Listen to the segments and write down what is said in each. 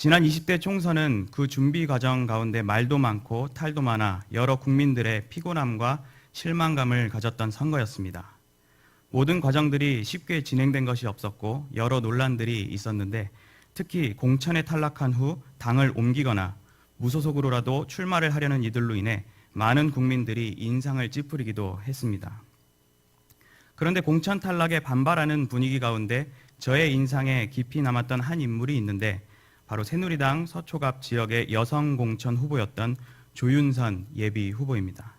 지난 20대 총선은 그 준비 과정 가운데 말도 많고 탈도 많아 여러 국민들의 피곤함과 실망감을 가졌던 선거였습니다. 모든 과정들이 쉽게 진행된 것이 없었고 여러 논란들이 있었는데 특히 공천에 탈락한 후 당을 옮기거나 무소속으로라도 출마를 하려는 이들로 인해 많은 국민들이 인상을 찌푸리기도 했습니다. 그런데 공천 탈락에 반발하는 분위기 가운데 저의 인상에 깊이 남았던 한 인물이 있는데 바로 새누리당 서초갑 지역의 여성 공천 후보였던 조윤선 예비 후보입니다.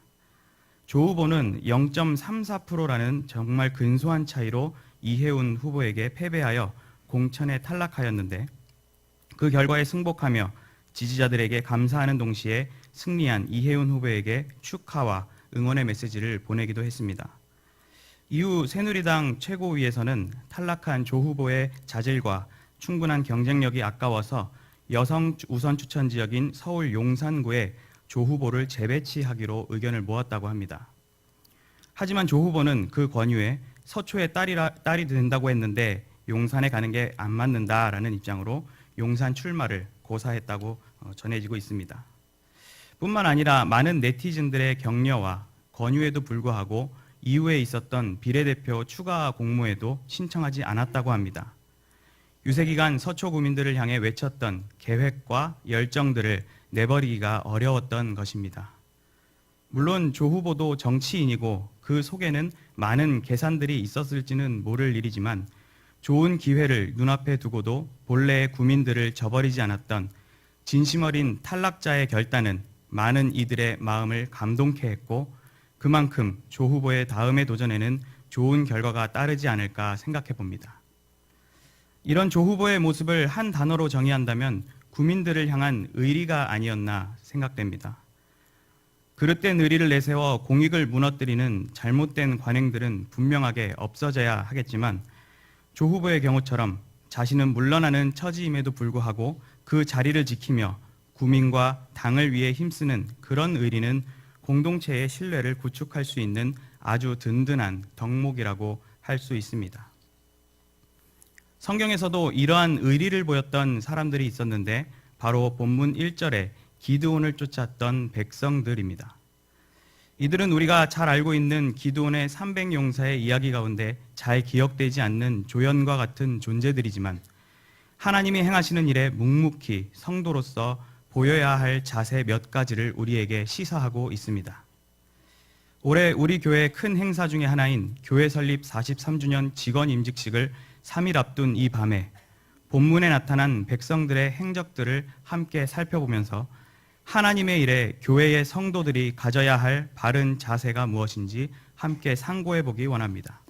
조 후보는 0.34%라는 정말 근소한 차이로 이해운 후보에게 패배하여 공천에 탈락하였는데 그 결과에 승복하며 지지자들에게 감사하는 동시에 승리한 이해운 후보에게 축하와 응원의 메시지를 보내기도 했습니다. 이후 새누리당 최고위에서는 탈락한 조 후보의 자질과 충분한 경쟁력이 아까워서 여성 우선 추천 지역인 서울 용산구에 조 후보를 재배치하기로 의견을 모았다고 합니다. 하지만 조 후보는 그 권유에 서초의 딸이 된다고 했는데 용산에 가는 게 안 맞는다라는 입장으로 용산 출마를 고사했다고 전해지고 있습니다. 뿐만 아니라 많은 네티즌들의 격려와 권유에도 불구하고 이후에 있었던 비례대표 추가 공모에도 신청하지 않았다고 합니다. 유세기간 서초 구민들을 향해 외쳤던 계획과 열정들을 내버리기가 어려웠던 것입니다. 물론 조 후보도 정치인이고 그 속에는 많은 계산들이 있었을지는 모를 일이지만 좋은 기회를 눈앞에 두고도 본래의 구민들을 저버리지 않았던 진심 어린 탈락자의 결단은 많은 이들의 마음을 감동케 했고 그만큼 조 후보의 다음의 도전에는 좋은 결과가 따르지 않을까 생각해 봅니다. 이런 조 후보의 모습을 한 단어로 정의한다면 구민들을 향한 의리가 아니었나 생각됩니다. 그릇된 의리를 내세워 공익을 무너뜨리는 잘못된 관행들은 분명하게 없어져야 하겠지만 조 후보의 경우처럼 자신은 물러나는 처지임에도 불구하고 그 자리를 지키며 구민과 당을 위해 힘쓰는 그런 의리는 공동체의 신뢰를 구축할 수 있는 아주 든든한 덕목이라고 할 수 있습니다. 성경에서도 이러한 의리를 보였던 사람들이 있었는데 바로 본문 1절에 기드온을 쫓았던 백성들입니다. 이들은 우리가 잘 알고 있는 기드온의 300용사의 이야기 가운데 잘 기억되지 않는 조연과 같은 존재들이지만 하나님이 행하시는 일에 묵묵히 성도로서 보여야 할 자세 몇 가지를 우리에게 시사하고 있습니다. 올해 우리 교회 큰 행사 중에 하나인 교회 설립 43주년 직원 임직식을 3일 앞둔 이 밤에 본문에 나타난 백성들의 행적들을 함께 살펴보면서 하나님의 일에 교회의 성도들이 가져야 할 바른 자세가 무엇인지 함께 상고해 보기 원합니다.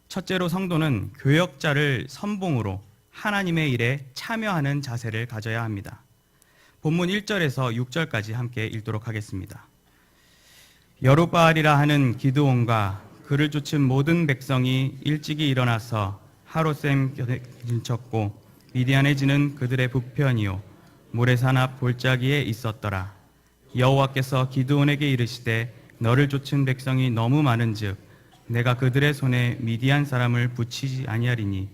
첫째로 성도는 교역자를 선봉으로 하나님의 일에 참여하는 자세를 가져야 합니다. 본문 1절에서 6절까지 함께 읽도록 하겠습니다. 여룹바알이라 하는 기드온과 그를 쫓은 모든 백성이 일찍이 일어나서 하롯셈 곁에 진쳤고 미디안의 지는 그들의 북편이요 모래산 앞 골짜기에 있었더라. 여호와께서 기드온에게 이르시되 너를 쫓은 백성이 너무 많은즉 내가 그들의 손에 미디안 사람을 붙이지 아니하리니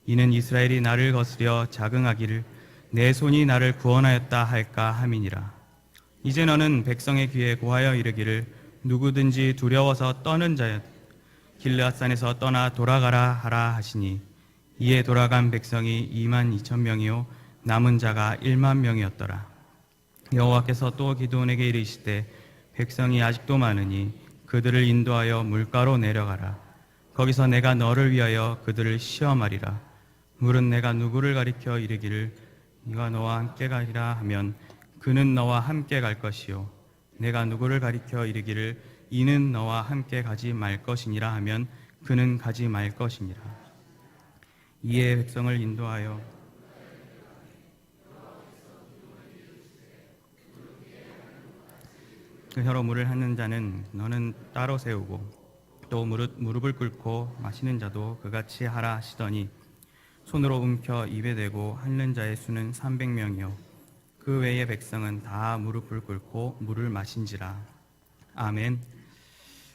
이는 이스라엘이 나를 거스려 자긍하기를 내 손이 나를 구원하였다 할까 함이니라. 이제 너는 백성의 귀에 고하여 이르기를 누구든지 두려워서 떠는 자여 길르앗산에서 떠나 돌아가라 하라 하시니 이에 돌아간 백성이 22,000명이요 남은 자가 10,000명이었더라. 여호와께서 또 기드온에게 이르시되 백성이 아직도 많으니 그들을 인도하여 물가로 내려가라. 거기서 내가 너를 위하여 그들을 시험하리라. 물은 내가 누구를 가리켜 이르기를 네가 너와 함께 가리라 하면 그는 너와 함께 갈 것이요 내가 누구를 가리켜 이르기를 이는 너와 함께 가지 말 것이니라 하면 그는 가지 말 것이니라. 이에 백성을 인도하여 그 혀로 물을 핥는 자는 너는 따로 세우고 또 무릎을 꿇고 마시는 자도 그같이 하라 하시더니 손으로 움켜 입에 대고 핥는 자의 수는 300명이요 그 외의 백성은 다 무릎을 꿇고 물을 마신지라. 아멘.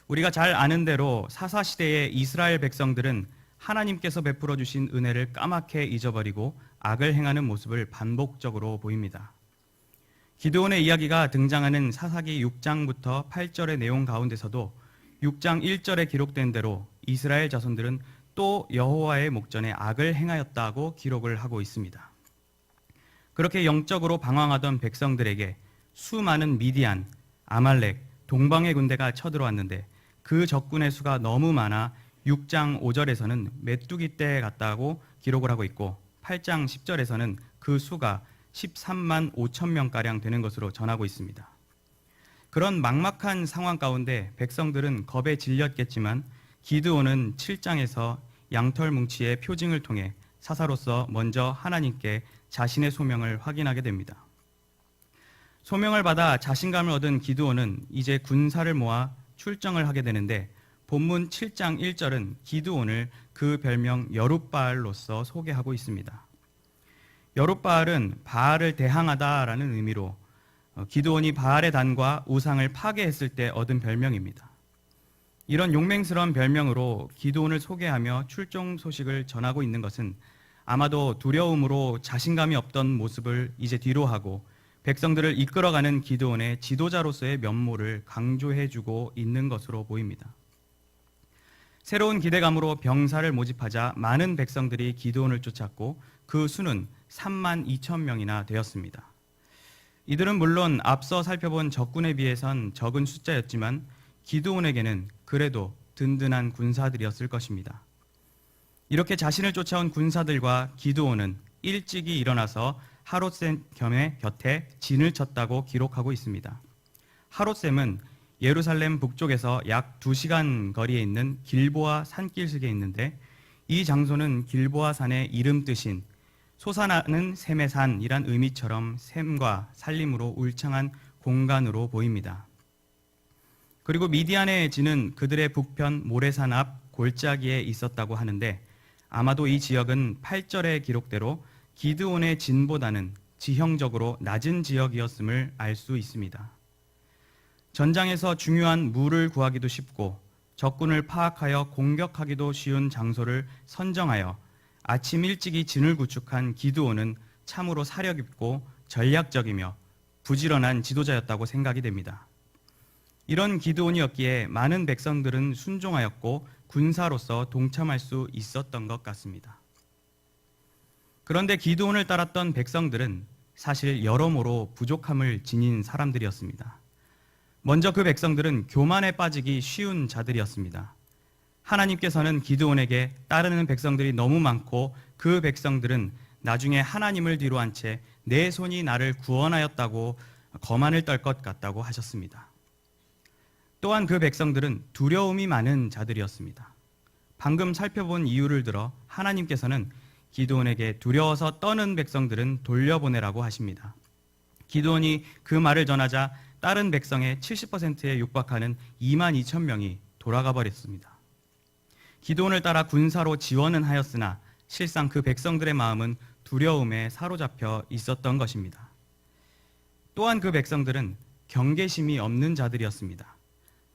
우리가 잘 아는 대로 사사시대의 이스라엘 백성들은 하나님께서 베풀어 주신 은혜를 까맣게 잊어버리고 악을 행하는 모습을 반복적으로 보입니다. 기드온의 이야기가 등장하는 사사기 6장부터 8절의 내용 가운데서도 6장 1절에 기록된 대로 이스라엘 자손들은 또 여호와의 목전에 악을 행하였다고 기록을 하고 있습니다. 그렇게 영적으로 방황하던 백성들에게 수많은 미디안, 아말렉, 동방의 군대가 쳐들어왔는데 그 적군의 수가 너무 많아 6장 5절에서는 메뚜기 떼 같다고 기록을 하고 있고 8장 10절에서는 그 수가 13만 5천 명가량 되는 것으로 전하고 있습니다. 그런 막막한 상황 가운데 백성들은 겁에 질렸겠지만 기드온은 7장에서 양털 뭉치의 표징을 통해 사사로서 먼저 하나님께 자신의 소명을 확인하게 됩니다. 소명을 받아 자신감을 얻은 기드온은 이제 군사를 모아 출정을 하게 되는데 본문 7장 1절은 기드온을 그 별명 여룻바알로서 소개하고 있습니다. 여룻바알은 바알을 대항하다라는 의미로 기드온이 바알의 단과 우상을 파괴했을 때 얻은 별명입니다. 이런 용맹스러운 별명으로 기드온을 소개하며 출정 소식을 전하고 있는 것은 아마도 두려움으로 자신감이 없던 모습을 이제 뒤로하고 백성들을 이끌어가는 기드온의 지도자로서의 면모를 강조해주고 있는 것으로 보입니다. 새로운 기대감으로 병사를 모집하자 많은 백성들이 기드온을 쫓았고 그 수는 3만 2천 명이나 되었습니다. 이들은 물론 앞서 살펴본 적군에 비해선 적은 숫자였지만 기드온에게는 그래도 든든한 군사들이었을 것입니다. 이렇게 자신을 쫓아온 군사들과 기드온은 일찍이 일어나서 하롯셈 곁에 진을 쳤다고 기록하고 있습니다. 하롯셈은 예루살렘 북쪽에서 약 2시간 거리에 있는 길보아 산길석에 있는데 이 장소는 길보아 산의 이름 뜻인 솟아나는 샘의 산이란 의미처럼 샘과 산림으로 울창한 공간으로 보입니다. 그리고 미디안의 진은 그들의 북편 모래산 앞 골짜기에 있었다고 하는데 아마도 이 지역은 8절의 기록대로 기드온의 진보다는 지형적으로 낮은 지역이었음을 알 수 있습니다. 전장에서 중요한 물을 구하기도 쉽고 적군을 파악하여 공격하기도 쉬운 장소를 선정하여 아침 일찍이 진을 구축한 기드온은 참으로 사력 있고 전략적이며 부지런한 지도자였다고 생각이 됩니다. 이런 기드온이었기에 많은 백성들은 순종하였고 군사로서 동참할 수 있었던 것 같습니다. 그런데 기드온을 따랐던 백성들은 사실 여러모로 부족함을 지닌 사람들이었습니다. 먼저 그 백성들은 교만에 빠지기 쉬운 자들이었습니다. 하나님께서는 기드온에게 따르는 백성들이 너무 많고 그 백성들은 나중에 하나님을 뒤로 한 채 내 손이 나를 구원하였다고 거만을 떨 것 같다고 하셨습니다. 또한 그 백성들은 두려움이 많은 자들이었습니다. 방금 살펴본 이유를 들어 하나님께서는 기드온에게 두려워서 떠는 백성들은 돌려보내라고 하십니다. 기드온이 그 말을 전하자 다른 백성의 70%에 육박하는 2만 2천 명이 돌아가 버렸습니다. 기드온을 따라 군사로 지원은 하였으나 실상 그 백성들의 마음은 두려움에 사로잡혀 있었던 것입니다. 또한 그 백성들은 경계심이 없는 자들이었습니다.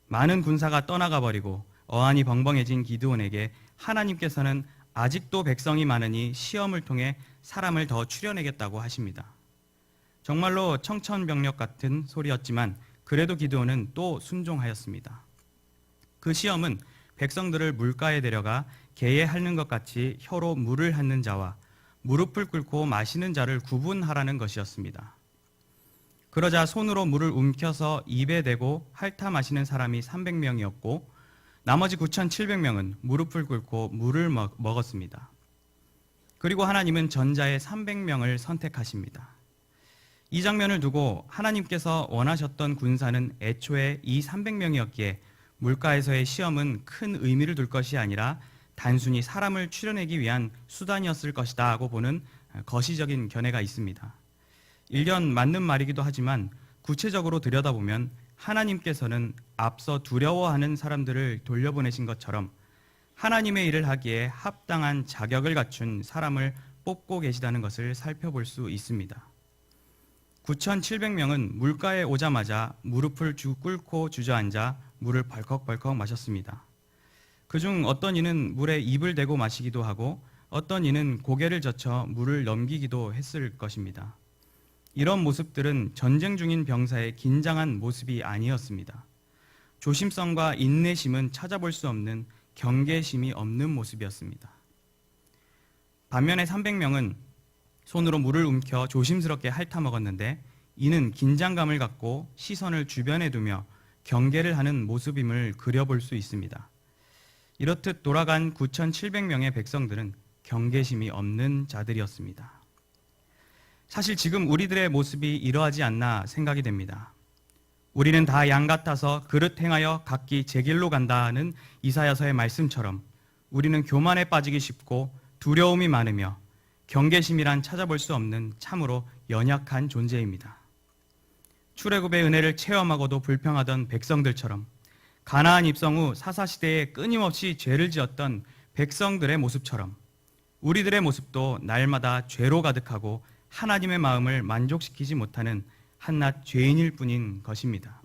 많은 군사가 떠나가 버리고 어안이 벙벙해진 기드온에게 하나님께서는 아직도 백성이 많으니 시험을 통해 사람을 더 추려내겠다고 하십니다. 정말로 청천벽력 같은 소리였지만 그래도 기드온은 또 순종하였습니다. 그 시험은 백성들을 물가에 데려가 개에 핥는 것 같이 혀로 물을 핥는 자와 무릎을 꿇고 마시는 자를 구분하라는 것이었습니다. 그러자 손으로 물을 움켜서 입에 대고 핥아 마시는 사람이 300명이었고 나머지 9,700명은 무릎을 꿇고 물을 먹었습니다. 그리고 하나님은 전자의 300명을 선택하십니다. 이 장면을 두고 하나님께서 원하셨던 군사는 애초에 이 300명이었기에 물가에서의 시험은 큰 의미를 둘 것이 아니라 단순히 사람을 추려내기 위한 수단이었을 것이다 하고 보는 거시적인 견해가 있습니다. 일견 맞는 말이기도 하지만 구체적으로 들여다보면 하나님께서는 앞서 두려워하는 사람들을 돌려보내신 것처럼 하나님의 일을 하기에 합당한 자격을 갖춘 사람을 뽑고 계시다는 것을 살펴볼 수 있습니다. 9,700명은 물가에 오자마자 무릎을 꿇고 주저앉아 물을 벌컥벌컥 마셨습니다. 그중 어떤 이는 물에 입을 대고 마시기도 하고 어떤 이는 고개를 젖혀 물을 넘기기도 했을 것입니다. 이런 모습들은 전쟁 중인 병사의 긴장한 모습이 아니었습니다. 조심성과 인내심은 찾아볼 수 없는 경계심이 없는 모습이었습니다. 반면에 300명은 손으로 물을 움켜 조심스럽게 핥아먹었는데 이는 긴장감을 갖고 시선을 주변에 두며 경계를 하는 모습임을 그려볼 수 있습니다. 이렇듯 돌아간 9,700명의 백성들은 경계심이 없는 자들이었습니다. 사실 지금 우리들의 모습이 이러하지 않나 생각이 됩니다. 우리는 다 양 같아서 그릇 행하여 각기 제 길로 간다는 이사야서의 말씀처럼 우리는 교만에 빠지기 쉽고 두려움이 많으며 경계심이란 찾아볼 수 없는 참으로 연약한 존재입니다. 출애굽의 은혜를 체험하고도 불평하던 백성들처럼 가나안 입성 후 사사시대에 끊임없이 죄를 지었던 백성들의 모습처럼 우리들의 모습도 날마다 죄로 가득하고 하나님의 마음을 만족시키지 못하는 한낱 죄인일 뿐인 것입니다.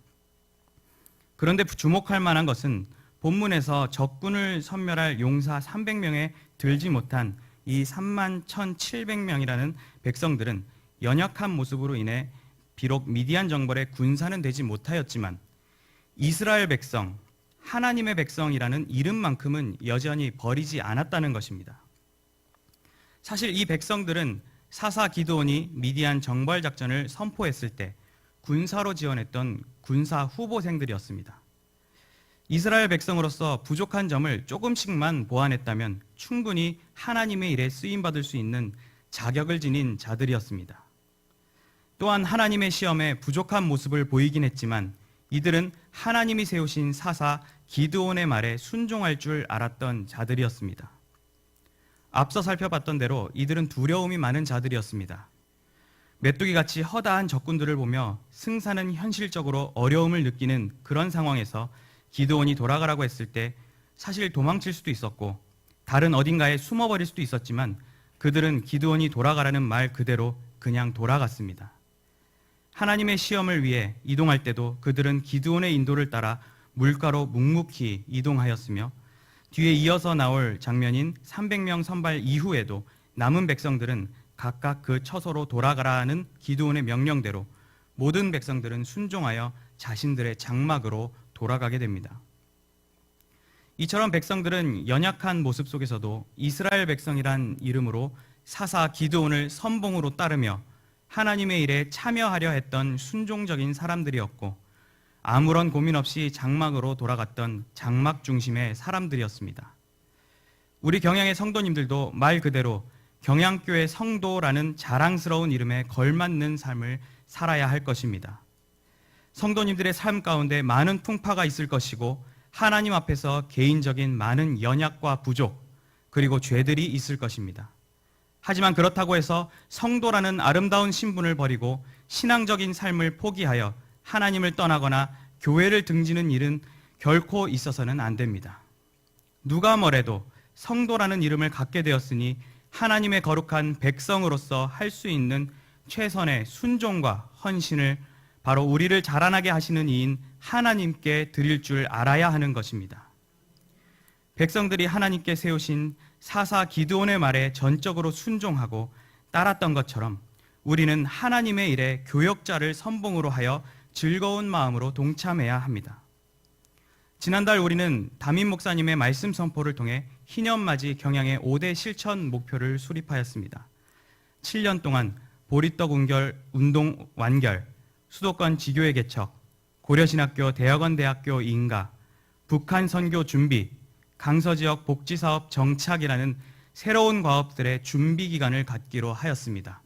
그런데 주목할 만한 것은 본문에서 적군을 섬멸할 용사 300명에 들지 못한 이 31,700명이라는 백성들은 연약한 모습으로 인해 비록 미디안 정벌의 군사는 되지 못하였지만 이스라엘 백성, 하나님의 백성이라는 이름만큼은 여전히 버리지 않았다는 것입니다. 사실 이 백성들은 사사 기드온이 미디안 정벌 작전을 선포했을 때 군사로 지원했던 군사 후보생들이었습니다. 이스라엘 백성으로서 부족한 점을 조금씩만 보완했다면 충분히 하나님의 일에 쓰임받을 수 있는 자격을 지닌 자들이었습니다. 또한 하나님의 시험에 부족한 모습을 보이긴 했지만 이들은 하나님이 세우신 사사 기드온의 말에 순종할 줄 알았던 자들이었습니다. 앞서 살펴봤던 대로 이들은 두려움이 많은 자들이었습니다. 메뚜기같이 허다한 적군들을 보며 승사는 현실적으로 어려움을 느끼는 그런 상황에서 기드온이 돌아가라고 했을 때 사실 도망칠 수도 있었고 다른 어딘가에 숨어버릴 수도 있었지만 그들은 기드온이 돌아가라는 말 그대로 그냥 돌아갔습니다. 하나님의 시험을 위해 이동할 때도 그들은 기드온의 인도를 따라 물가로 묵묵히 이동하였으며 뒤에 이어서 나올 장면인 300명 선발 이후에도 남은 백성들은 각각 그 처소로 돌아가라는 기드온의 명령대로 모든 백성들은 순종하여 자신들의 장막으로 돌아가게 됩니다. 이처럼 백성들은 연약한 모습 속에서도 이스라엘 백성이란 이름으로 사사 기드온을 선봉으로 따르며 하나님의 일에 참여하려 했던 순종적인 사람들이었고 아무런 고민 없이 장막으로 돌아갔던 장막 중심의 사람들이었습니다. 우리 경양의 성도님들도 말 그대로 경양교회 성도라는 자랑스러운 이름에 걸맞는 삶을 살아야 할 것입니다. 성도님들의 삶 가운데 많은 풍파가 있을 것이고 하나님 앞에서 개인적인 많은 연약과 부족 그리고 죄들이 있을 것입니다. 하지만 그렇다고 해서 성도라는 아름다운 신분을 버리고 신앙적인 삶을 포기하여 하나님을 떠나거나 교회를 등지는 일은 결코 있어서는 안 됩니다. 누가 뭐래도 성도라는 이름을 갖게 되었으니 하나님의 거룩한 백성으로서 할 수 있는 최선의 순종과 헌신을 바로 우리를 자라나게 하시는 이인 하나님께 드릴 줄 알아야 하는 것입니다. 백성들이 하나님께 세우신 사사 기드온의 말에 전적으로 순종하고 따랐던 것처럼 우리는 하나님의 일에 교역자를 선봉으로 하여 즐거운 마음으로 동참해야 합니다. 지난달 우리는 담임 목사님의 말씀 선포를 통해 희년맞이 경양의 5대 실천 목표를 수립하였습니다. 7년 동안 보리떡 운동 완결, 수도권 지교회 개척, 고려신학교 대학원 대학교 인가, 북한 선교 준비, 강서지역 복지사업 정착이라는 새로운 과업들의 준비 기간을 갖기로 하였습니다.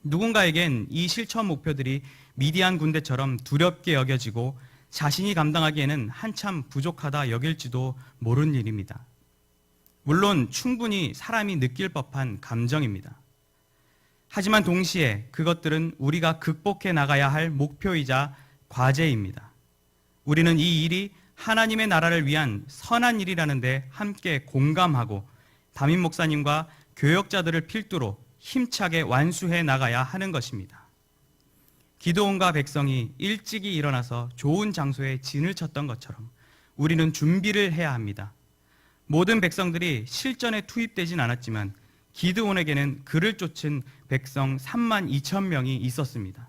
누군가에겐 이 실천 목표들이 미디안 군대처럼 두렵게 여겨지고 자신이 감당하기에는 한참 부족하다 여길지도 모르는 일입니다. 물론 충분히 사람이 느낄 법한 감정입니다. 하지만 동시에 그것들은 우리가 극복해 나가야 할 목표이자 과제입니다. 우리는 이 일이 하나님의 나라를 위한 선한 일이라는 데 함께 공감하고 담임 목사님과 교역자들을 필두로 힘차게 완수해 나가야 하는 것입니다. 기드온과 백성이 일찍이 일어나서 좋은 장소에 진을 쳤던 것처럼 우리는 준비를 해야 합니다. 모든 백성들이 실전에 투입되진 않았지만 기드온에게는 그를 쫓은 백성 3만 2천 명이 있었습니다.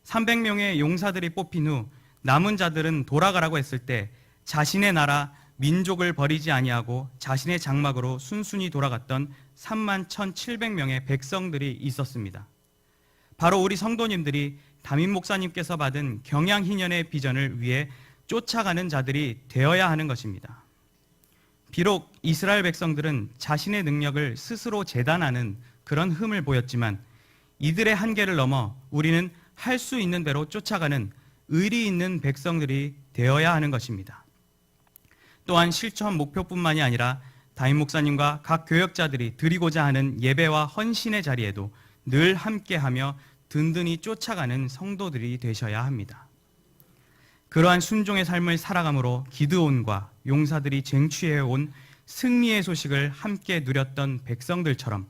300명의 용사들이 뽑힌 후 남은 자들은 돌아가라고 했을 때 자신의 나라 민족을 버리지 아니하고 자신의 장막으로 순순히 돌아갔던 3만 1,700명의 백성들이 있었습니다. 바로 우리 성도님들이 담임 목사님께서 받은 경양희년의 비전을 위해 쫓아가는 자들이 되어야 하는 것입니다. 비록 이스라엘 백성들은 자신의 능력을 스스로 재단하는 그런 흠을 보였지만 이들의 한계를 넘어 우리는 할 수 있는 대로 쫓아가는 의리 있는 백성들이 되어야 하는 것입니다. 또한 실천 목표뿐만이 아니라 담임 목사님과 각 교역자들이 드리고자 하는 예배와 헌신의 자리에도 늘 함께하며 든든히 쫓아가는 성도들이 되셔야 합니다. 그러한 순종의 삶을 살아감으로 기드온과 용사들이 쟁취해온 승리의 소식을 함께 누렸던 백성들처럼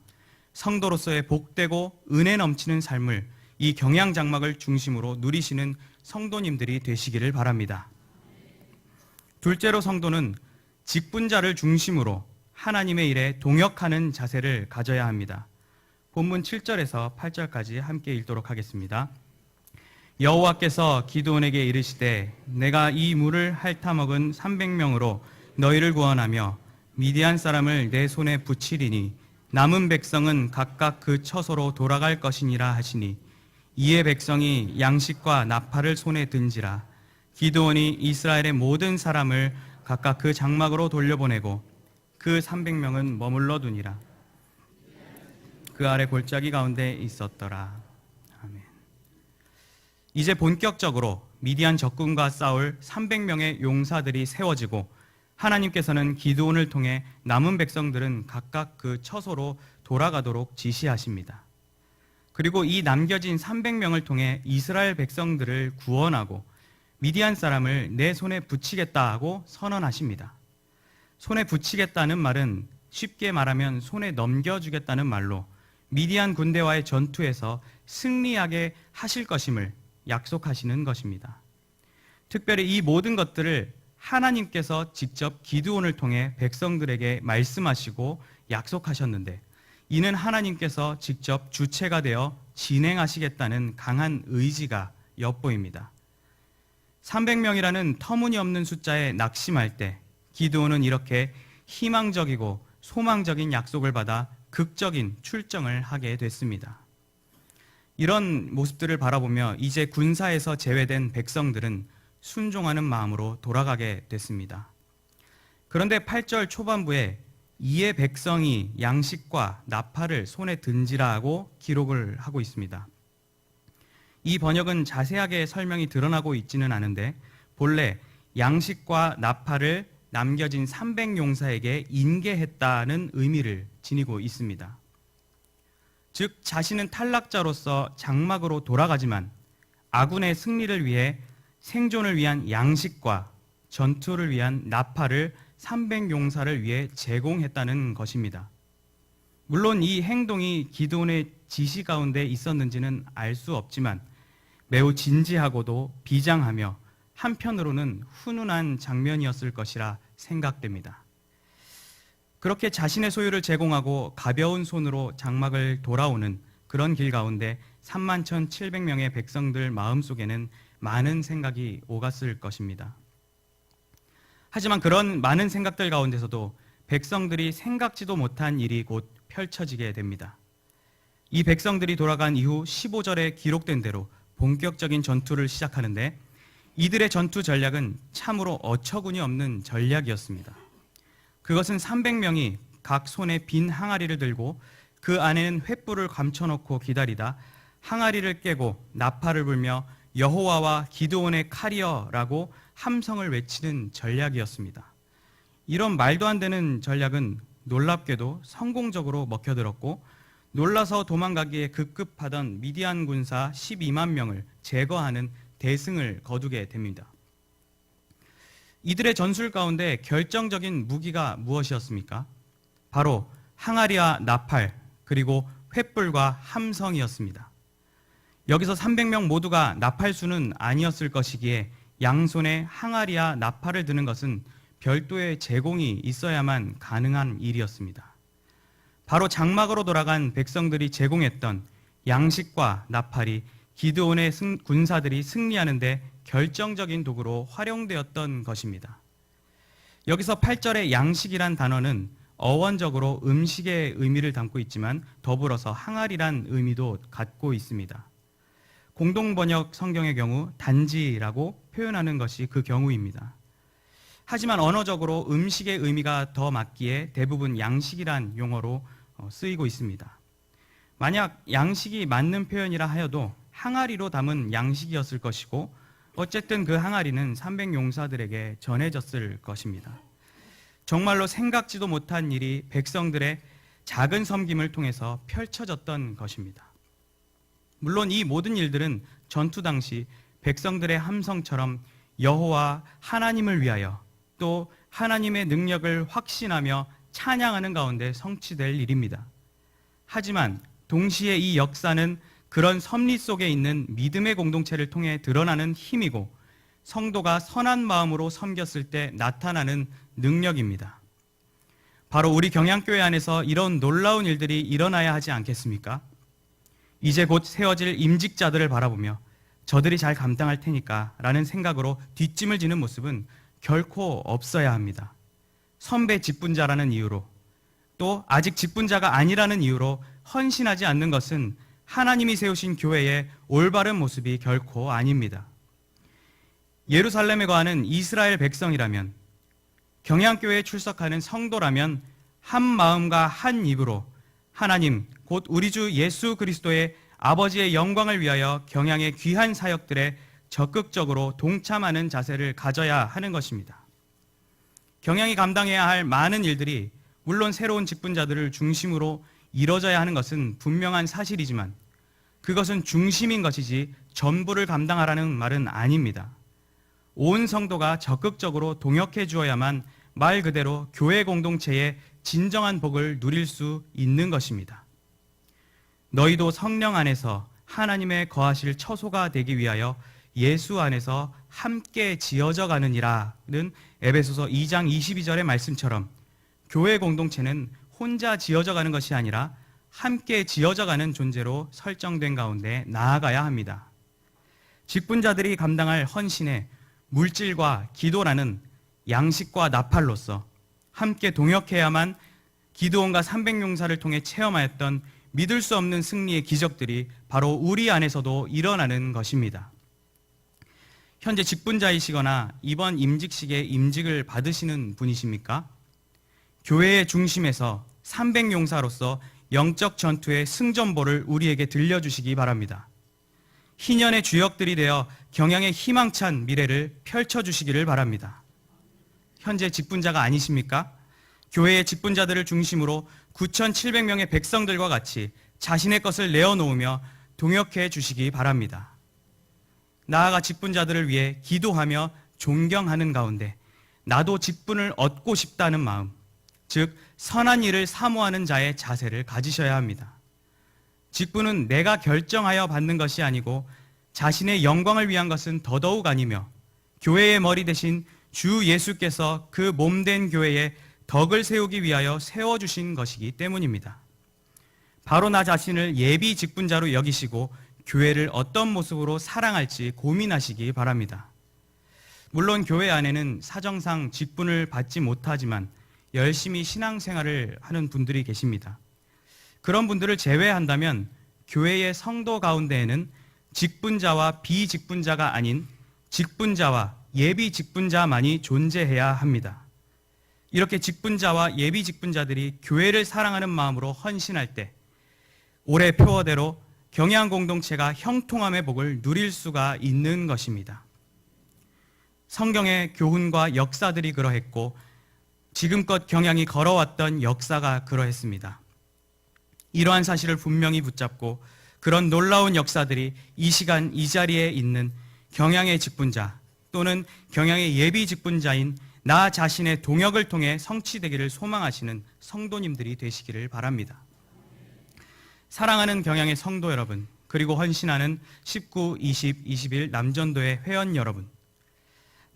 성도로서의 복되고 은혜 넘치는 삶을 이 경양장막을 중심으로 누리시는 성도님들이 되시기를 바랍니다. 둘째로 성도는 직분자를 중심으로 하나님의 일에 동역하는 자세를 가져야 합니다. 본문 7절에서 8절까지 함께 읽도록 하겠습니다. 여호와께서 기드온에게 이르시되 내가 이 물을 핥아먹은 300명으로 너희를 구원하며 미디안 사람을 내 손에 붙이리니 남은 백성은 각각 그 처소로 돌아갈 것이니라 하시니 이에 백성이 양식과 나팔을 손에 든지라. 기드온이 이스라엘의 모든 사람을 각각 그 장막으로 돌려보내고 그 300명은 머물러 두니라. 그 아래 골짜기 가운데 있었더라. 아멘. 이제 본격적으로 미디안 적군과 싸울 300명의 용사들이 세워지고 하나님께서는 기드온을 통해 남은 백성들은 각각 그 처소로 돌아가도록 지시하십니다. 그리고 이 남겨진 300명을 통해 이스라엘 백성들을 구원하고 미디안 사람을 내 손에 붙이겠다 하고 선언하십니다. 손에 붙이겠다는 말은 쉽게 말하면 손에 넘겨주겠다는 말로 미디안 군대와의 전투에서 승리하게 하실 것임을 약속하시는 것입니다. 특별히 이 모든 것들을 하나님께서 직접 기드온을 통해 백성들에게 말씀하시고 약속하셨는데 이는 하나님께서 직접 주체가 되어 진행하시겠다는 강한 의지가 엿보입니다. 300명이라는 터무니없는 숫자에 낙심할 때 기드온은 이렇게 희망적이고 소망적인 약속을 받아 극적인 출정을 하게 됐습니다. 이런 모습들을 바라보며 이제 군사에서 제외된 백성들은 순종하는 마음으로 돌아가게 됐습니다. 그런데 8절 초반부에 이에 백성이 양식과 나팔을 손에 든지라 하고 기록을 하고 있습니다. 이 번역은 자세하게 설명이 드러나고 있지는 않은데 본래 양식과 나팔을 남겨진 300용사에게 인계했다는 의미를 지니고 있습니다. 즉 자신은 탈락자로서 장막으로 돌아가지만 아군의 승리를 위해 생존을 위한 양식과 전투를 위한 나팔을 300용사를 위해 제공했다는 것입니다. 물론 이 행동이 기드온의 지시 가운데 있었는지는 알 수 없지만 매우 진지하고도 비장하며 한편으로는 훈훈한 장면이었을 것이라 생각됩니다. 그렇게 자신의 소유를 제공하고 가벼운 손으로 장막을 돌아오는 그런 길 가운데 31,700명의 백성들 마음속에는 많은 생각이 오갔을 것입니다. 하지만 그런 많은 생각들 가운데서도 백성들이 생각지도 못한 일이 곧 펼쳐지게 됩니다. 이 백성들이 돌아간 이후 15절에 기록된 대로 본격적인 전투를 시작하는데 이들의 전투 전략은 참으로 어처구니 없는 전략이었습니다. 그것은 300명이 각 손에 빈 항아리를 들고 그 안에는 횃불을 감춰놓고 기다리다 항아리를 깨고 나팔을 불며 여호와와 기드온의 칼이여라고 함성을 외치는 전략이었습니다. 이런 말도 안 되는 전략은 놀랍게도 성공적으로 먹혀들었고 놀라서 도망가기에 급급하던 미디안 군사 12만 명을 제거하는 대승을 거두게 됩니다. 이들의 전술 가운데 결정적인 무기가 무엇이었습니까? 바로 항아리와 나팔 그리고 횃불과 함성이었습니다. 여기서 300명 모두가 나팔수는 아니었을 것이기에 양손에 항아리와 나팔을 드는 것은 별도의 제공이 있어야만 가능한 일이었습니다. 바로 장막으로 돌아간 백성들이 제공했던 양식과 나팔이 기드온의 군사들이 승리하는 데 결정적인 도구로 활용되었던 것입니다. 여기서 8절의 양식이란 단어는 어원적으로 음식의 의미를 담고 있지만 더불어서 항아리란 의미도 갖고 있습니다. 공동번역 성경의 경우 단지라고 표현하는 것이 그 경우입니다. 하지만 언어적으로 음식의 의미가 더 맞기에 대부분 양식이란 용어로 쓰이고 있습니다. 만약 양식이 맞는 표현이라 하여도 항아리로 담은 양식이었을 것이고 어쨌든 그 항아리는 300용사들에게 전해졌을 것입니다. 정말로 생각지도 못한 일이 백성들의 작은 섬김을 통해서 펼쳐졌던 것입니다. 물론 이 모든 일들은 전투 당시 백성들의 함성처럼 여호와 하나님을 위하여 또 하나님의 능력을 확신하며 찬양하는 가운데 성취될 일입니다. 하지만 동시에 이 역사는 그런 섭리 속에 있는 믿음의 공동체를 통해 드러나는 힘이고 성도가 선한 마음으로 섬겼을 때 나타나는 능력입니다. 바로 우리 경양교회 안에서 이런 놀라운 일들이 일어나야 하지 않겠습니까? 이제 곧 세워질 임직자들을 바라보며 저들이 잘 감당할 테니까 라는 생각으로 뒷짐을 지는 모습은 결코 없어야 합니다. 선배 직분자라는 이유로 또 아직 직분자가 아니라는 이유로 헌신하지 않는 것은 하나님이 세우신 교회의 올바른 모습이 결코 아닙니다. 예루살렘에 거하는 이스라엘 백성이라면, 경양교회에 출석하는 성도라면 한 마음과 한 입으로 하나님 곧 우리 주 예수 그리스도의 아버지의 영광을 위하여 경양의 귀한 사역들에 적극적으로 동참하는 자세를 가져야 하는 것입니다. 경양이 감당해야 할 많은 일들이 물론 새로운 직분자들을 중심으로 이뤄져야 하는 것은 분명한 사실이지만 그것은 중심인 것이지 전부를 감당하라는 말은 아닙니다. 온 성도가 적극적으로 동역해 주어야만 말 그대로 교회 공동체의 진정한 복을 누릴 수 있는 것입니다. 너희도 성령 안에서 하나님의 거하실 처소가 되기 위하여 예수 안에서 함께 지어져 가느니라는 에베소서 2장 22절의 말씀처럼 교회 공동체는 혼자 지어져 가는 것이 아니라 함께 지어져 가는 존재로 설정된 가운데 나아가야 합니다. 직분자들이 감당할 헌신에 물질과 기도라는 양식과 나팔로서 함께 동역해야만 기드온과 300용사를 통해 체험하였던 믿을 수 없는 승리의 기적들이 바로 우리 안에서도 일어나는 것입니다. 현재 직분자이시거나 이번 임직식에 임직을 받으시는 분이십니까? 교회의 중심에서 300용사로서 영적 전투의 승전보를 우리에게 들려주시기 바랍니다. 희년의 주역들이 되어 경양의 희망찬 미래를 펼쳐주시기를 바랍니다. 현재 직분자가 아니십니까? 교회의 직분자들을 중심으로 9,700명의 백성들과 같이 자신의 것을 내어놓으며 동역해 주시기 바랍니다. 나아가 직분자들을 위해 기도하며 존경하는 가운데 나도 직분을 얻고 싶다는 마음, 즉 선한 일을 사모하는 자의 자세를 가지셔야 합니다. 직분은 내가 결정하여 받는 것이 아니고 자신의 영광을 위한 것은 더더욱 아니며 교회의 머리 대신 주 예수께서 그 몸된 교회에 덕을 세우기 위하여 세워주신 것이기 때문입니다. 바로 나 자신을 예비 직분자로 여기시고 교회를 어떤 모습으로 사랑할지 고민하시기 바랍니다. 물론 교회 안에는 사정상 직분을 받지 못하지만 열심히 신앙생활을 하는 분들이 계십니다. 그런 분들을 제외한다면 교회의 성도 가운데에는 직분자와 비직분자가 아닌 직분자와 예비 직분자만이 존재해야 합니다. 이렇게 직분자와 예비 직분자들이 교회를 사랑하는 마음으로 헌신할 때 올해 표어대로 경양 공동체가 형통함의 복을 누릴 수가 있는 것입니다. 성경의 교훈과 역사들이 그러했고 지금껏 경양이 걸어왔던 역사가 그러했습니다. 이러한 사실을 분명히 붙잡고 그런 놀라운 역사들이 이 시간 이 자리에 있는 경양의 직분자 또는 경양의 예비 직분자인 나 자신의 동역을 통해 성취되기를 소망하시는 성도님들이 되시기를 바랍니다. 사랑하는 경양의 성도 여러분, 그리고 헌신하는 19, 20, 21 남전도의 회원 여러분,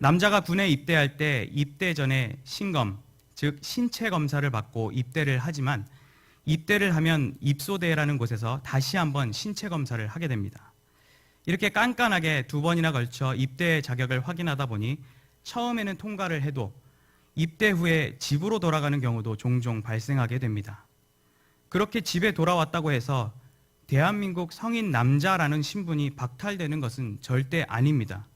남자가 군에 입대할 때 입대 전에 신검, 즉 신체 검사를 받고 입대를 하지만 입대를 하면 입소대라는 곳에서 다시 한번 신체 검사를 하게 됩니다. 이렇게 깐깐하게 2번이나 걸쳐 입대 자격을 확인하다 보니 처음에는 통과를 해도 입대 후에 집으로 돌아가는 경우도 종종 발생하게 됩니다. 그렇게 집에 돌아왔다고 해서 대한민국 성인 남자라는 신분이 박탈되는 것은 절대 아닙니다.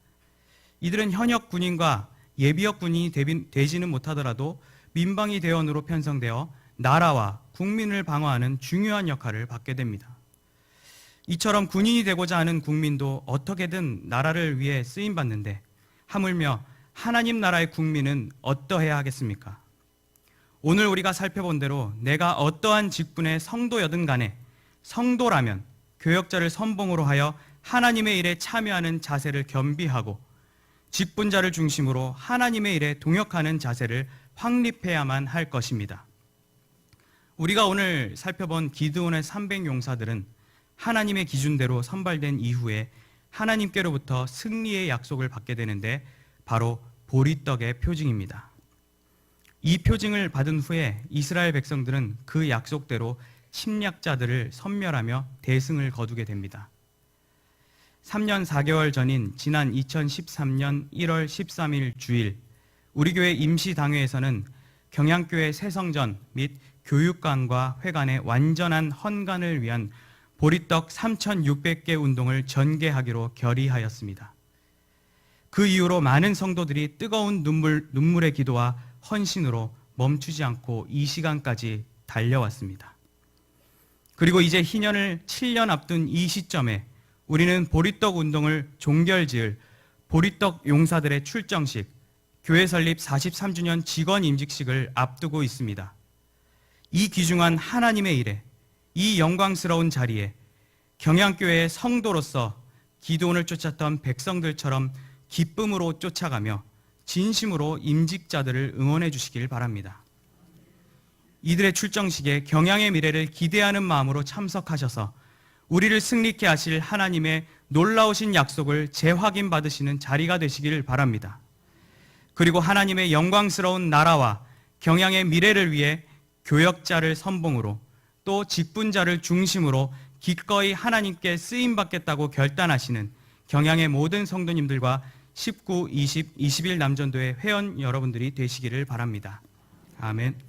이들은 현역 군인과 예비역 군인이 되지는 못하더라도 민방위 대원으로 편성되어 나라와 국민을 방어하는 중요한 역할을 받게 됩니다. 이처럼 군인이 되고자 하는 국민도 어떻게든 나라를 위해 쓰임받는데 하물며 하나님 나라의 국민은 어떠해야 하겠습니까? 오늘 우리가 살펴본 대로 내가 어떠한 직분의 성도여든 간에 성도라면 교역자를 선봉으로 하여 하나님의 일에 참여하는 자세를 겸비하고 직분자를 중심으로 하나님의 일에 동역하는 자세를 확립해야만 할 것입니다. 우리가 오늘 살펴본 기드온의 300용사들은 하나님의 기준대로 선발된 이후에 하나님께로부터 승리의 약속을 받게 되는데 바로 보리떡의 표징입니다. 이 표징을 받은 후에 이스라엘 백성들은 그 약속대로 침략자들을 섬멸하며 대승을 거두게 됩니다. 3년 4개월 전인 지난 2013년 1월 13일 주일 우리 교회 임시당회에서는 경양교회 새성전 및 교육관과 회관의 완전한 헌관을 위한 보리떡 3,600개 운동을 전개하기로 결의하였습니다. 그 이후로 많은 성도들이 뜨거운 눈물의 기도와 헌신으로 멈추지 않고 이 시간까지 달려왔습니다. 그리고 이제 희년을 7년 앞둔 이 시점에 우리는 보리떡 운동을 종결지을 보리떡 용사들의 출정식, 교회 설립 43주년 직원 임직식을 앞두고 있습니다. 이 귀중한 하나님의 일에, 이 영광스러운 자리에 경양교회의 성도로서 기드온을 쫓았던 백성들처럼 기쁨으로 쫓아가며 진심으로 임직자들을 응원해 주시길 바랍니다. 이들의 출정식에 경양의 미래를 기대하는 마음으로 참석하셔서 우리를 승리케 하실 하나님의 놀라우신 약속을 재확인 받으시는 자리가 되시길 바랍니다. 그리고 하나님의 영광스러운 나라와 경양의 미래를 위해 교역자를 선봉으로 또 직분자를 중심으로 기꺼이 하나님께 쓰임받겠다고 결단하시는 경양의 모든 성도님들과 19, 20, 21 남전도의 회원 여러분들이 되시기를 바랍니다. 아멘.